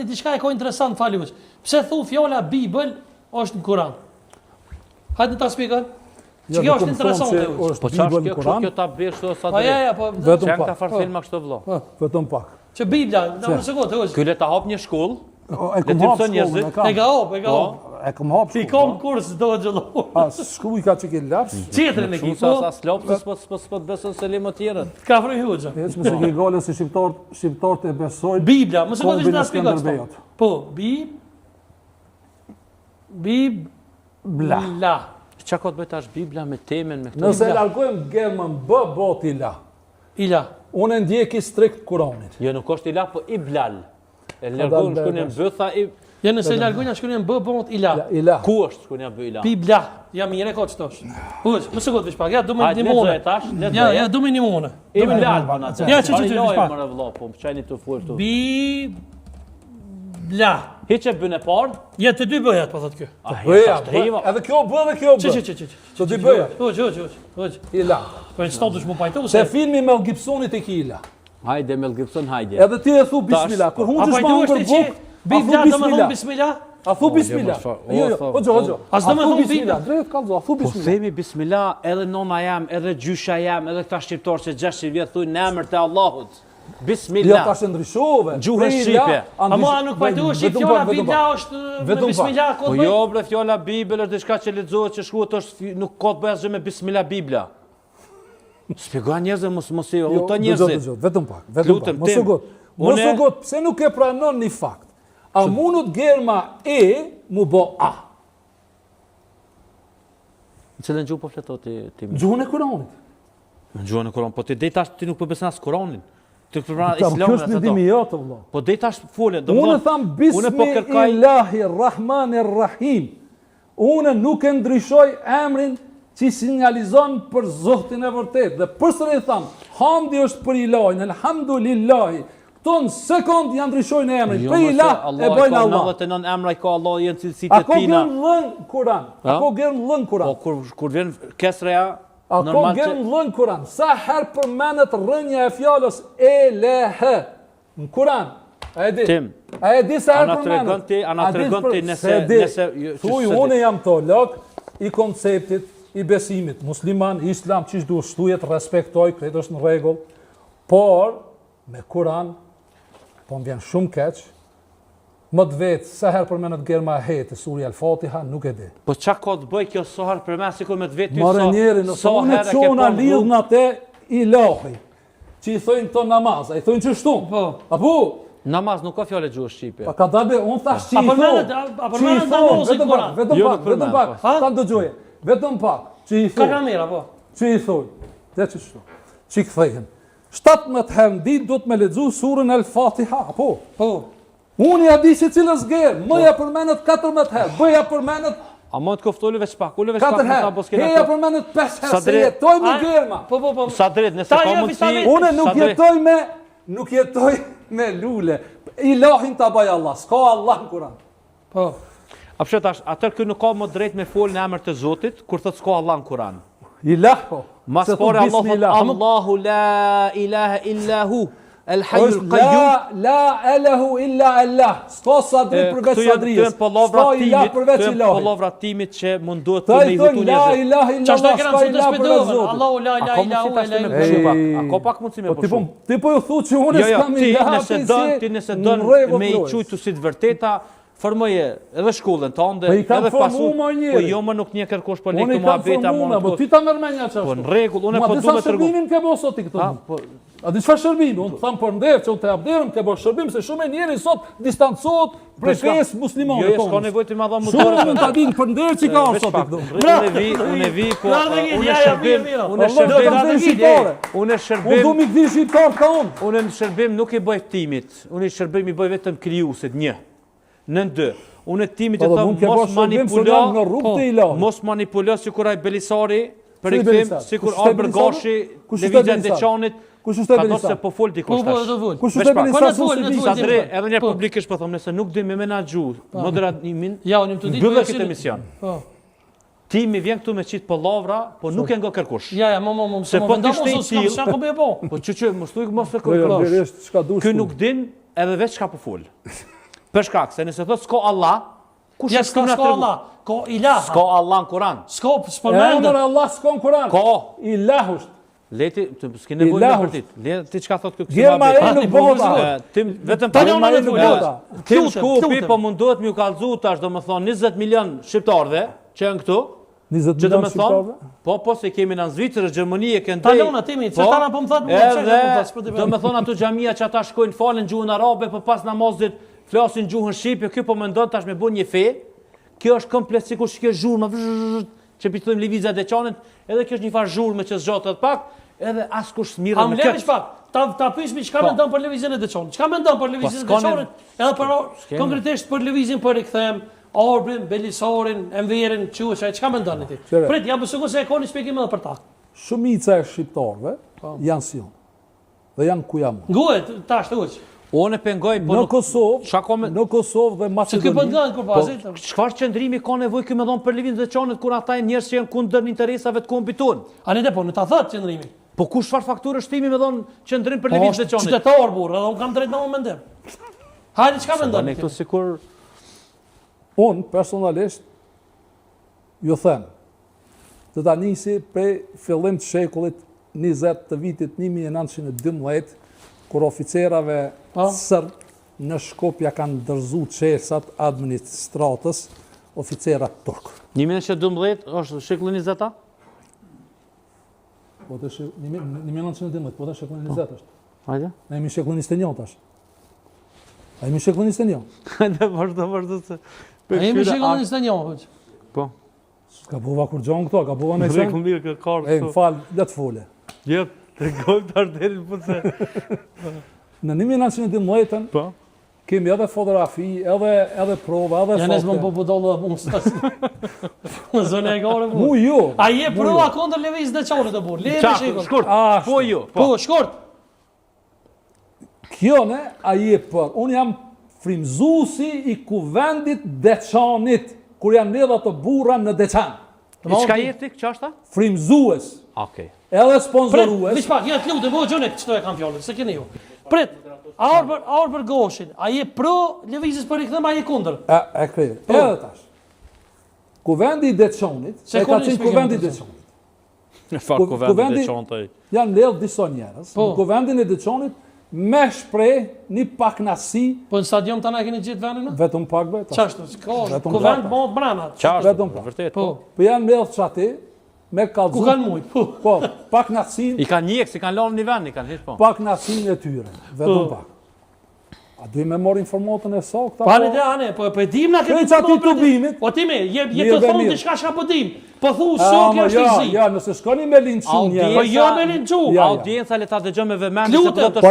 diçka e ka interesant faluç. Pse thu fjala Bibël është në Kur'an? Hajde ta shpjegoj. Që kjo është interesante. Po çfarë kjo ta bësh sa Po ja, po vetëm pak. Ta farfilma kështu vëlla. Vetëm pak. Që Bibla, në sekondë, Ky le ta hap një shkollë. E kam hap njerëzit. E ka hap. E kam hap. Ti kom kurs do të xhallo. Shkruaj ka çike laps. Çetrin e Sa slopës po beson se lemo të tjerë. Ka froj hoxha. Heç mos e ke gale se shqiptarët e besojnë. Bibla, mos e vësh ta shpjegoj. Po, Bibla. Çka ka të bëj tash Bibla me temën me këtë? Nëse largojmë Germën B boti la. Ila. Unë ndjeki strikt Kur'anit. Jo, nuk është ila, po Iblal. E largojmë shkruajmë B tha i. Ja nëse largojna shkruajmë B bot ila. Ku është shkruajmë B ila? Bibla. Ja mirë ka çtosh. Hoç, mos e gjet veç pak. Ja do më ndihmoni. Ja, do më ndihmoni. Iblal bana. Ja, çu pak. Më vëlla, po çajni të fuar këtu. Bibla. Hiç e bën e parë? Ja të dy bëjat po thotë ky. Edhe kjo bë dhe kjo bë. Çi. Të dy bëja. Hoç. Ila. Po çto dush më pajto Se filmi Mel Gibsonit e kila. Hajde Mel Gibson, hajde. Edhe ti e thu bismillah. Kur hunxhesh me hungër buk, Bibla do më thon bismillah. A thu bismillah. Jo, hoxha. As do më thon bismillah. Drejt kallzo, thu Po bismillah. themi bismillah, edhe nona jam, edhe gjysha jam, edhe këta shqiptarë që 600 vjet thuajnë në emër të Allahut. Jo Bismillah. tash ndryshove. Gjuhën shqipe. Ama nuk pajtohesh si fjala Bibla është me bismillah Po kod. jo bre, fjala Bibël është diçka që lexohet, që shkruhet, është nuk ka të bëjë asgjë me bismillah Bibla. Shpjegoj njerëzve mos i udhto njerëzit. Vetëm pak. Mos u gut. Mos u gut, pse nuk e pranon një fakt. A munut Germa e mu bo a. Në cilën gjuhë po fleto ti? Gjuhën e Kur'anit. Në gjuhën e Kur'anit, po ti dej tash ti nuk po beson as Kur'anin. Ti përmban Islamin Kjo është ndihmë jote vëlla. Po dej tash fole, Unë tham Bismillahirrahmanirrahim. Unë nuk e ndryshoj emrin që sinjalizon për Zotin e vërtet. Dhe përsëri tham, hamdi është për Ilahin, elhamdulillahi. Këto në sekund janë ndryshojnë emrin. Për Ilah e bëjnë Allah. 99 emra i ka Allah, janë cilësitë e tina. Ako gërën lën Kur'an. Ako gërën lën Kur'an. Po kur vjen kesreja, Ako gërën lën Kur'an. Sa herë përmenet rënja e fjalës elehe në Kur'an. A e di? A e di sa herë përmenet? Ana tregon ti nëse thuj unë jam teolog i konceptit i besimit musliman, islam, çish duhet shtujet, respektoj, këtë është në rregull. Por me Kur'an po më vjen shumë keq. Më të vetë, sa herë përmenet Germa hete, surja Al-Fatiha, nuk e di. Po çka ka të bëj kjo sa herë përmend sikur me të vetë ty Marë njeri, nëse unë të qona lidhna te Ilahi, që i thojnë të namaz, i thojnë që shtu. Apo? Namaz nuk ka fjallë gjuhë shqipe. Pa ka dabe, unë thash që i thojnë. Vetëm pak, ta dëgjoje. Vetëm pak, që i thojnë. Që i thojnë. Dhe që shtu. Që i këthejhen. 17 herë dit do të me ledzu surën Al-Fatiha. Apo? Unë ja di që cilës gerë, mëja përmenet 14 herë, bëja përmenet a mund të koftollu veç pak, ullë veç pak 4 herë, heja përmenet 5 herë, se jetoj me germa. Sa drejt, nëse ka mundësi... Une nuk jetoj me lule. Ilahin ta baj Allah, s'ka Allah në Kur'an. Po. A pëshet ashtë, atër kë nuk ka më drejt me folë në emër të Zotit, kur thët s'ka Allah në Kur'an. Ilah, po. Mas pore Allah thot, Allahu la ilaha illa hu. El-Hayyul Qayyum. La elahu illa Allah. S'ka sadri përveç sadrijës. S'ka ilah përveç ilahi. Këto palavra timit që mundohet të me i vitu njëzë. La ilaha illa Allah, s'ka ilah përveç Zotit. Allahu la ilaha illa hu. A ka pak mundësi me përshu? Ti po ju thu që unë s'kam ilah. Ti nëse dën me i qujtu si të vërteta, formoje edhe shkollën tënde, edhe pasu, po jo më nuk një kërkosh për lekë të muhabeta, po ti ta mërmenja qashtu. Po në regull, unë po du me tërgu. Ma disa shërbimin ke bo sot i këto. A di çfarë shërbimi? Unë tham për ndër që unë të abderëm ke bo shërbim, se shumë e njeri sot distancohet prej fesë muslimane. Jo, s'ka nevojë të ma dha shumë mund ta din për ndër që ka sot i këto. Unë vi, po unë shërbim nuk i bëj timit, unë shërbim i bëj vetëm krijuesit një. Në ndë, unë e timit e thëmë mos manipulo si kur aj Belisari, për i këthim, si kur Albert Gashi, Levigja Ndeqanit, ka do se po full dikush tash. Kush është Belisari? Sadre, edhe një publikisht po thëmë, nëse nuk dhe me menagju, moderatimin, bëllë këtë emision. Timi vjen këtu me qitë për lavra, po nuk e nga kërkush. Se po të shte i tilë, po që mos të kërkush. Kë nuk din edhe veç ka po full. Për shkak se nëse thot s'ka Allah, kush e s'ka Allah? Ka ilah. S'ka Allah në Kur'an. S'përmendet. Allah s'ka në Kur'an. Ka. Ilah është. Leti, s'ke nevojë me vërtet. Leti çka thot kjo Gjema e nuk bëhet. Vetëm Tim Shkupi po mundohet më u kallzu tash, domethënë 20 milion shqiptarëve që janë këtu. 20 milion shqiptarëve? Po se kemi në Zvicër, Gjermani e këndej. Talona timi, çfarë po më thot? Domethënë ato xhamia që ata shkojnë falen gjuhën arabe, po pas namazit flasin gjuhën shqipe, ky po mendon tash me bën një fe. Kjo është komplet sikur që kjo zhurmë që pitojmë lëvizja e deçanit, edhe kjo është një farë zhurmë që zgjotet pak, edhe askush s'mirë me këtë. Pak, ta pyesmi çka mendon për lëvizjen e deçanit. Çka mendon për lëvizjen e deçanit? Edhe për konkretisht për lëvizjen për rikthem, Orbrin, Belisarin, Enverin, Çuçaj, çka mendoni ti? Prit, jam sigurt se e kanë shpjegim edhe për ta. Shumica e shqiptarëve janë si unë. Dhe janë ku jam. Nguhet tash tuaj. Unë pengoj po në Kosovë dhe Maqedoni. Çfarë qëndrimi ka nevojë ky më dhon për lëvizjen e deçanit kur ata janë njerëz që janë kundër interesave të kombiton? Ani po në ta thot qëndrimi. Po kush çfarë fakturë shtimi më dhon qëndrim për lëvizjen e deçanit? Qytetar burr, edhe un kam drejt në mendim. Hajde çka mendon? Ne këtu sikur unë personalisht ju them të ta nisi prej fillim të shekullit 20 të vitit 1912 kur oficerave sërb në Shkopja kanë dërzu qesat administratës oficerat turk. 1912 është shekulli 20-a? Po të 1912, po të shekulli 20 është. Hajde? Ne jemi shekulli 21 tash. A jemi shekulli 21? Hajde, vazhdo se... A jemi shekulli 21, po. Ka buva kur gjonë këto, ka buva me sen. Rekëm mirë këtë kartë. E, më falë, letë fole. Jetë, të gojmë të arderin për se... Në 1912, kemi edhe fotografi, edhe prova, edhe foto. Janes më po budollë dhe mund stasë. Në zone e gare, mu jo. A je prova kondër lëvizjes të deçanit të burë? Qartë, shkurt. Po jo. Po, shkurt. Kjo ne, a je për. Unë jam frymëzuesi i kuvendit deçanit, kur janë nedha të burra në deçan. Çka jeti, ç'është? Frymëzues. Okej. Edhe sponsorues. Viç pak, ja të lutem, po xhonë çto e kam fjalën, se keni ju. Prit. Aur për Goshin, a je pro lëvizjes për rikthem, a je kundër? E krejë. Edhe tash. Kuvendi i deçanit, se ka qenë kuvendi i deçanit. Në fakt kuvendi i deçanit. Janë lidh disa njerëz. Në kuvendin e deçanit me shpreh një paknasi. Po në stadium tani keni gjetë vendin? Vetëm pak vetë. Ç'është? Kuvend mund brana. Vetëm pak. Vërtet. Po janë lidh çati me kallëzu. Ku kanë mujt? Po, paknasin. I kanë njek, si kanë lënë në vend, i kanë hiç po. Paknasin e tyre. Vetëm pak. A duhet me marr informatën e saktë? Po ne ane, po e dim na kemi çati tubimit. Po ti më jep të thonë diçka çka po dim. Po thu shok është i zi. Ja, nëse shkoni me linçun. Po jo me linçun. Audienca le ta dëgjojmë me vëmendje se do të